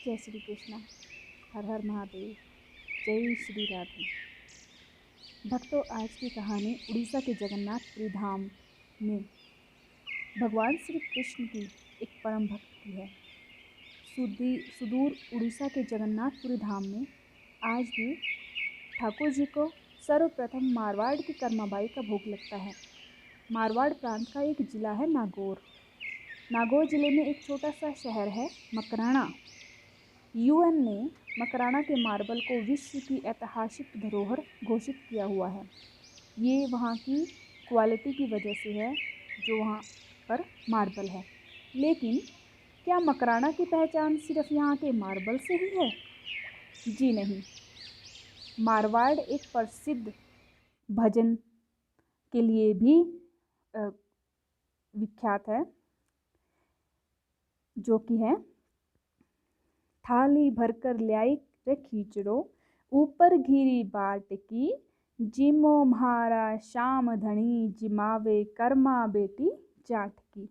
जय श्री कृष्णा। हर हर महादेव। जय श्री राधे। भक्तों, आज की कहानी उड़ीसा के जगन्नाथपुरी धाम में भगवान श्री कृष्ण की एक परम भक्त की है। सुदूर उड़ीसा के जगन्नाथपुरी धाम में आज भी ठाकुर जी को सर्वप्रथम मारवाड़ की कर्माबाई का भोग लगता है। मारवाड़ प्रांत का एक जिला है नागौर। नागौर जिले में एक छोटा सा शहर है मकराना। यूएन ने मकराना के मार्बल को विश्व की ऐतिहासिक धरोहर घोषित किया हुआ है। ये वहाँ की क्वालिटी की वजह से है जो वहाँ पर मार्बल है। लेकिन क्या मकराना की पहचान सिर्फ यहाँ के मार्बल से ही है? जी नहीं। मारवाड़ एक प्रसिद्ध भजन के लिए भी विख्यात है, जो कि है थाली भरकर ल्याई रे खींचड़ो, ऊपर घिरी बाट की, जिमो म्हारा श्याम धनी, जिमावे कर्मा बेटी जाट की।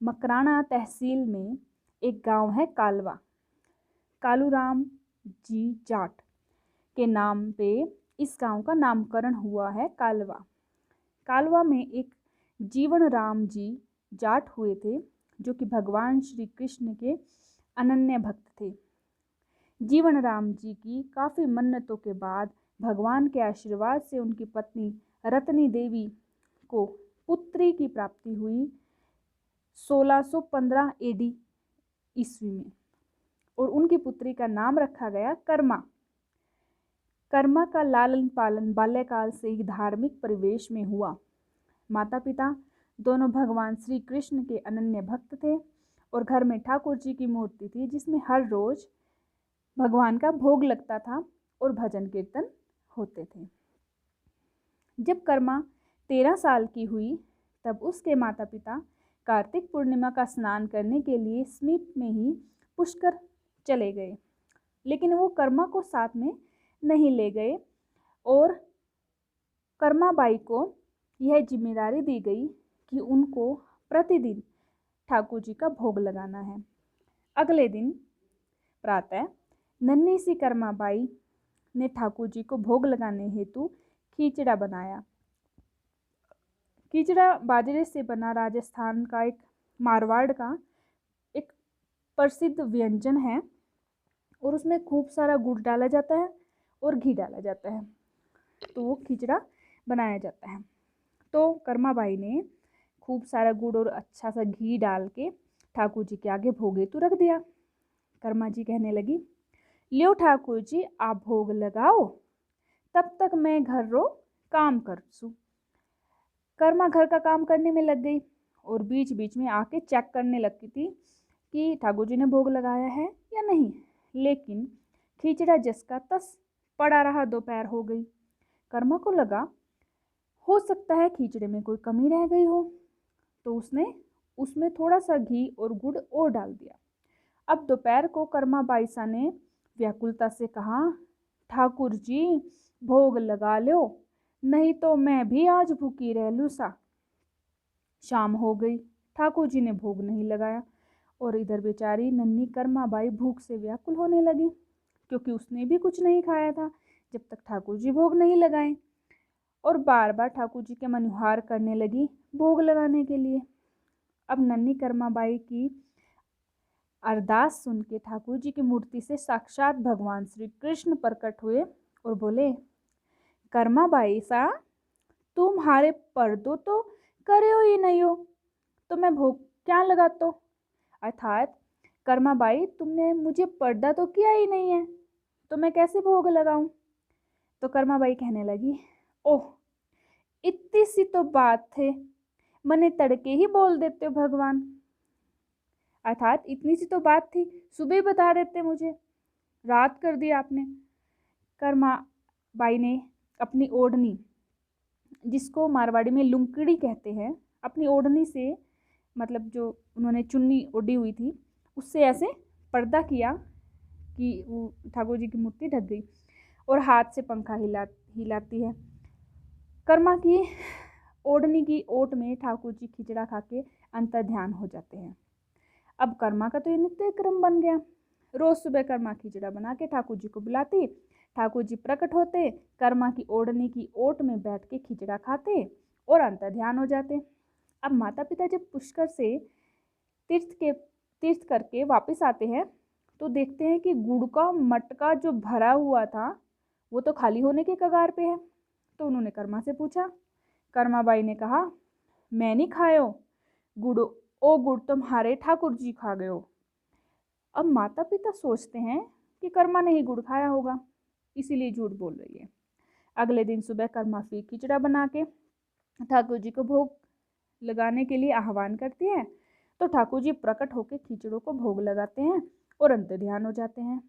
मकराना तहसील में एक गांव है कालवा। कालूराम जी जाट के नाम पे इस गांव का नामकरण हुआ है कालवा। कालवा में एक जीवन राम जी जाट हुए थे, जो कि भगवान श्री कृष्ण के अनन्य भक्त थे। जीवन राम जी की काफ़ी मन्नतों के बाद भगवान के आशीर्वाद से उनकी पत्नी रत्नी देवी को पुत्री की प्राप्ति हुई 1615 एडी ईस्वी में, और उनकी पुत्री का नाम रखा गया कर्मा। कर्मा का लालन पालन बाल्यकाल से ही धार्मिक परिवेश में हुआ। माता पिता दोनों भगवान श्री कृष्ण के अनन्य भक्त थे और घर में ठाकुर जी की मूर्ति थी, जिसमें हर रोज भगवान का भोग लगता था और भजन कीर्तन होते थे। जब कर्मा 13 साल की हुई, तब उसके माता पिता कार्तिक पूर्णिमा का स्नान करने के लिए समीप में ही पुष्कर चले गए। लेकिन वो कर्मा को साथ में नहीं ले गए और कर्माबाई को यह जिम्मेदारी दी गई कि उनको प्रतिदिन ठाकुर जी का भोग लगाना है। अगले दिन प्रातः नन्ही सी कर्माबाई ने ठाकुर जी को भोग लगाने हेतु खीचड़ा बनाया। खीचड़ा बाजरे से बना राजस्थान का एक मारवाड़ का एक प्रसिद्ध व्यंजन है, और उसमें खूब सारा गुड़ डाला जाता है और घी डाला जाता है, तो वो खीचड़ा बनाया जाता है। तो कर्माबाई ने खूब सारा गुड़ और अच्छा सा घी डाल के ठाकुर जी के आगे भोग हेतु रख दिया। कर्मा जी कहने लगी, लियो ठाकुर जी आप भोग लगाओ, तब तक मैं घर रो काम कर सू। कर्मा घर का काम करने में लग गई और बीच बीच में आके चेक करने लगती थी कि ठाकुर जी ने भोग लगाया है या नहीं। लेकिन खीचड़ा जिसका तस पड़ा रहा, दोपहर हो गई। कर्मा को लगा हो सकता है खीचड़े में कोई कमी रह गई हो, तो उसने उसमें थोड़ा सा घी और गुड़ और डाल दिया। अब दोपहर को कर्मा बाईसा ने व्याकुलता से कहा, ठाकुर जी भोग लगा लो, नहीं तो मैं भी आज भूखी रह लूँ सा। शाम हो गई, ठाकुर जी ने भोग नहीं लगाया और इधर बेचारी नन्ही कर्माबाई भूख से व्याकुल होने लगी, क्योंकि उसने भी कुछ नहीं खाया था जब तक ठाकुर जी भोग नहीं लगाए, और बार बार ठाकुर जी के मनुहार करने लगी भोग लगाने के लिए। अब नन्ही कर्माबाई की अरदास सुन के ठाकुर जी की मूर्ति से साक्षात भगवान श्री कृष्ण प्रकट हुए और बोले, कर्माबाई सा तुम्हारे पर्दो तो करे हो ही नहीं हो, तो मैं भोग क्या लगाता। अर्थात कर्माबाई तुमने मुझे पर्दा तो किया ही नहीं है, तो मैं कैसे भोग लगाऊं। तो कर्माबाई कहने लगी, ओह इतनी सी तो बात थे, मने तड़के ही बोल देते हो भगवान। अर्थात इतनी सी तो बात थी, सुबह ही बता देते मुझे, रात कर दी आपने। कर्माबाई ने अपनी ओढ़नी, जिसको मारवाड़ी में लुंकड़ी कहते हैं, अपनी ओढ़नी से, मतलब जो उन्होंने चुन्नी ओढ़ी हुई थी, उससे ऐसे पर्दा किया कि वो ठाकुर जी की मूर्ति ढक गई, और हाथ से पंखा हिलाती है। कर्मा की ओढ़नी की ओट में ठाकुर जी खिचड़ा खा के अंतर ध्यान हो जाते हैं। अब कर्मा का तो ये नित्य क्रम बन गया। रोज़ सुबह कर्मा खिचड़ा बना के ठाकुर जी को बुलाती। ठाकुर जी प्रकट होते, कर्मा की ओढ़नी की ओट में बैठ के खिचड़ा खाते और अंतर्ध्यान हो जाते। अब माता पिता जब पुष्कर से तीर्थ करके वापस आते हैं तो देखते हैं कि गुड़ का मटका जो भरा हुआ था वो तो खाली होने के कगार पे है। तो उन्होंने कर्मा से पूछा। कर्मा बाई ने कहा, मैं नहीं खायो गुड़, ओ गुड़ तुम्हारे ठाकुर जी खा गयो। अब माता पिता सोचते हैं कि कर्मा ने ही गुड़ खाया होगा, इसीलिए झूठ बोल रही है। अगले दिन सुबह कर्मा फिर खिचड़ा बना के ठाकुर जी को भोग लगाने के लिए आह्वान करती है। तो ठाकुर जी प्रकट होकर खिचड़ों को भोग लगाते हैं और अंतर्ध्यान हो जाते हैं।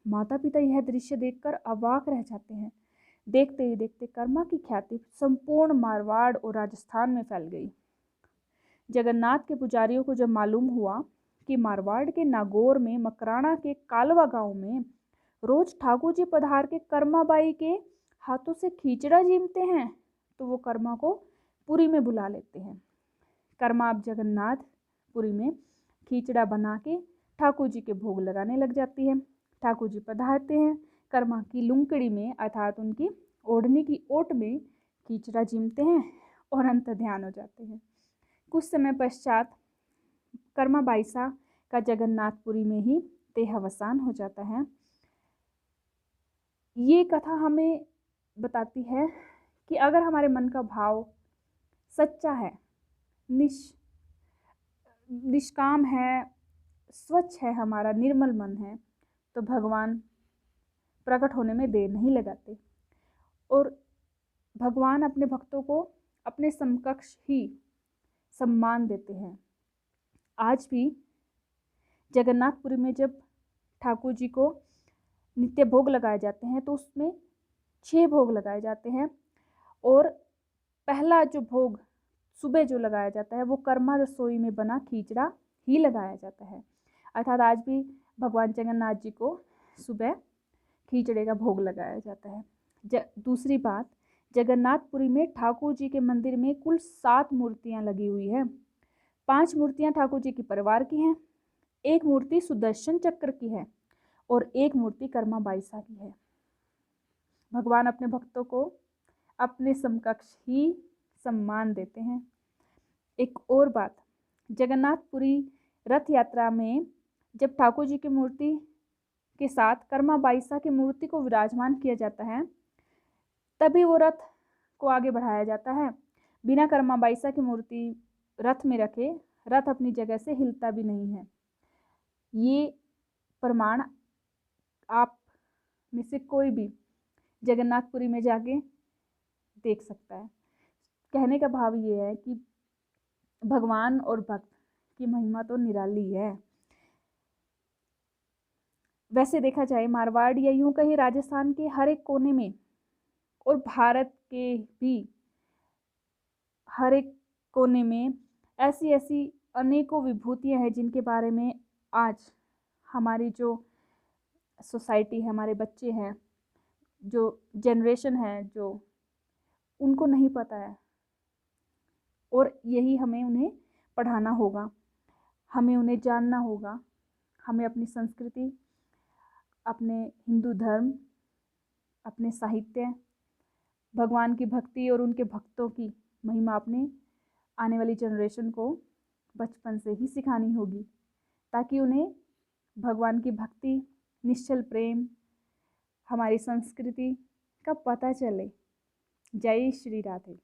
माता पिता यह दृश्य देखकर अवाक रह जाते हैं। देखते ही देखते कर्मा की ख्याति संपूर्ण मारवाड़ और राजस्थान में फैल गई। जगन्नाथ के पुजारियों को जब मालूम हुआ कि मारवाड़ के नागौर में मकराना के कालवा गांव में रोज ठाकुर जी पधार के कर्मा बाई के हाथों से खिचड़ा जीमते हैं, तो वो कर्मा को पुरी में बुला लेते हैं। कर्मा अब जगन्नाथपुरी में खिचड़ा बना के ठाकुर जी के भोग लगाने लग जाती है। ठाकुर जी पधारते हैं, कर्मा की लुंकड़ी में अर्थात उनकी ओढ़नी की ओट में खिचड़ा जीमते हैं और अंतर्ध्यान हो जाते हैं। कुछ समय पश्चात कर्मा बाईसा का जगन्नाथपुरी में ही देहावसान हो जाता है। ये कथा हमें बताती है कि अगर हमारे मन का भाव सच्चा है, निष्काम है, स्वच्छ है, हमारा निर्मल मन है, तो भगवान प्रकट होने में देर नहीं लगाते और भगवान अपने भक्तों को अपने समकक्ष ही सम्मान देते हैं। आज भी जगन्नाथपुरी में जब ठाकुर जी को नित्य भोग लगाए जाते हैं तो उसमें 6 भोग लगाए जाते हैं और पहला जो भोग सुबह जो लगाया जाता है वो कर्मा रसोई में बना खिचड़ा ही लगाया जाता है। अर्थात आज भी भगवान जगन्नाथ जी को सुबह खिचड़े का भोग लगाया जाता है। दूसरी बात, जगन्नाथपुरी में ठाकुर जी के मंदिर में कुल 7 मूर्तियां लगी हुई है। 5 मूर्तियां ठाकुर जी की परिवार की हैं, 1 मूर्ति सुदर्शन चक्र की है और 1 मूर्ति कर्मा बाईसा की है। भगवान अपने भक्तों को अपने समकक्ष ही सम्मान देते हैं। एक और बात, जगन्नाथपुरी रथ यात्रा में जब ठाकुर जी की मूर्ति के साथ कर्मा बाईसा की मूर्ति को विराजमान किया जाता है तभी वो रथ को आगे बढ़ाया जाता है। बिना कर्मा बाईसा की मूर्ति रथ में रखे रथ अपनी जगह से हिलता भी नहीं है। ये प्रमाण आप में से कोई भी जगन्नाथपुरी में जाके देख सकता है। कहने का भाव ये है कि भगवान और भक्त की महिमा तो निराली है। वैसे देखा जाए मारवाड़ या यूं कहीं राजस्थान के हर एक कोने में और भारत के भी हर एक कोने में ऐसी ऐसी अनेकों विभूतियां हैं जिनके बारे में आज हमारी जो सोसाइटी है, हमारे बच्चे हैं, जो जनरेशन है, जो उनको नहीं पता है और यही हमें उन्हें पढ़ाना होगा, हमें उन्हें जानना होगा। हमें अपनी संस्कृति, अपने हिंदू धर्म, अपने साहित्य, भगवान की भक्ति और उनके भक्तों की महिमा अपने आने वाली जनरेशन को बचपन से ही सिखानी होगी ताकि उन्हें भगवान की भक्ति, निश्चल प्रेम, हमारी संस्कृति का पता चले। जय श्री राधे।